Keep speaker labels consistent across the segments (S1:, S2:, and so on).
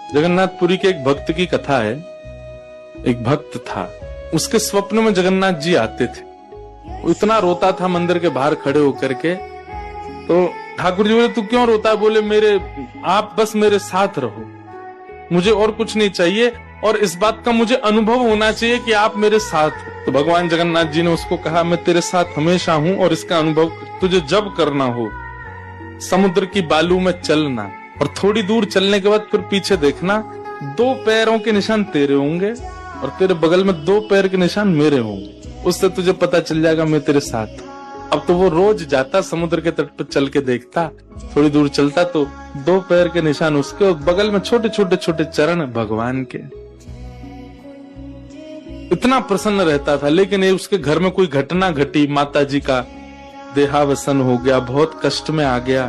S1: जगन्नाथपुरी के एक भक्त की कथा है। एक भक्त था, उसके स्वप्न में जगन्नाथ जी आते थे। वो इतना रोता था मंदिर के बाहर खड़े होकर के। तो ठाकुर जी बोले, तू क्यों रोता है? बोले, आप बस मेरे साथ रहो, मुझे और कुछ नहीं चाहिए, और इस बात का मुझे अनुभव होना चाहिए कि आप मेरे साथ हो। तो भगवान जगन्नाथ जी ने उसको कहा, मैं तेरे साथ हमेशा हूं, और इसका अनुभव तुझे जब करना हो समुद्र की बालू में चलना, और थोड़ी दूर चलने के बाद फिर पीछे देखना, 2 पैरों के निशान तेरे होंगे और तेरे बगल में 2 पैर के निशान मेरे होंगे। उससे तुझे पता चल जाएगा मैं तेरे साथ। अब तो वो रोज जाता, समुद्र के तट पर चल के देखता, थोड़ी दूर चलता तो 2 पैर के निशान उसके और बगल में छोटे छोटे छोटे चरण भगवान के। इतना प्रसन्न रहता था। लेकिन ये उसके घर में कोई घटना घटी, माता जी का देहावसन हो गया, बहुत कष्ट में आ गया,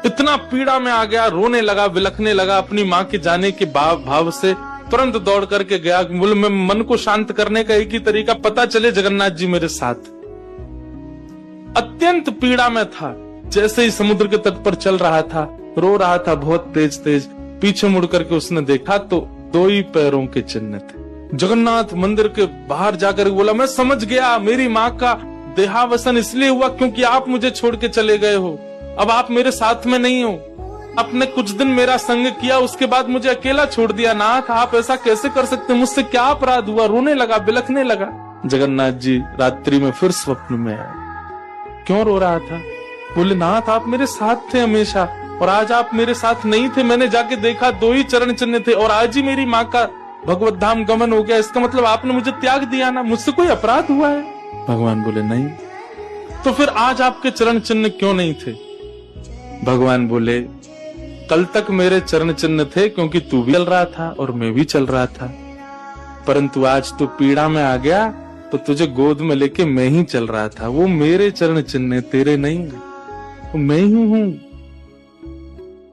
S1: इतना पीड़ा में आ गया, रोने लगा, बिलखने लगा। अपनी माँ के जाने के भाव से तुरंत दौड़ करके गया। बोले, मैं मन को शांत करने का एक ही तरीका, पता चले जगन्नाथ जी मेरे साथ। अत्यंत पीड़ा में था। जैसे ही समुद्र के तट पर चल रहा था, रो रहा था बहुत तेज तेज। पीछे मुड़ करके उसने देखा तो 2 ही पैरों के चिन्ह थे। जगन्नाथ मंदिर के बाहर जाकर बोला, मैं समझ गया, मेरी माँ का देहावसन इसलिए हुआ क्योंकि आप मुझे छोड़ के चले गए हो। अब आप मेरे साथ में नहीं हो। आपने कुछ दिन मेरा संग किया, उसके बाद मुझे अकेला छोड़ दिया। नाथ, आप ऐसा कैसे कर सकते? मुझसे क्या अपराध हुआ? रोने लगा, बिलखने लगा। जगन्नाथ जी रात्रि में फिर स्वप्न में आए। क्यों रो रहा था? बोले, नाथ, आप मेरे साथ थे हमेशा, और आज आप मेरे साथ नहीं थे। मैंने जाके देखा 2 ही चरण चिन्ह थे, और आज ही मेरी माँ का भगवत धाम गमन हो गया। इसका मतलब आपने मुझे त्याग दिया ना? मुझसे कोई अपराध हुआ है? भगवान बोले, नहीं। तो फिर आज आपके चरण चिन्ह क्यों नहीं थे? भगवान बोले, कल तक मेरे चरण चिन्ह थे क्योंकि तू भी चल रहा था और मैं भी चल रहा था, परंतु आज तू पीड़ा में आ गया तो तुझे गोद में लेके मैं ही चल रहा था। वो मेरे चरण चिन्ह, तेरे नहीं, वो मैं ही हूं।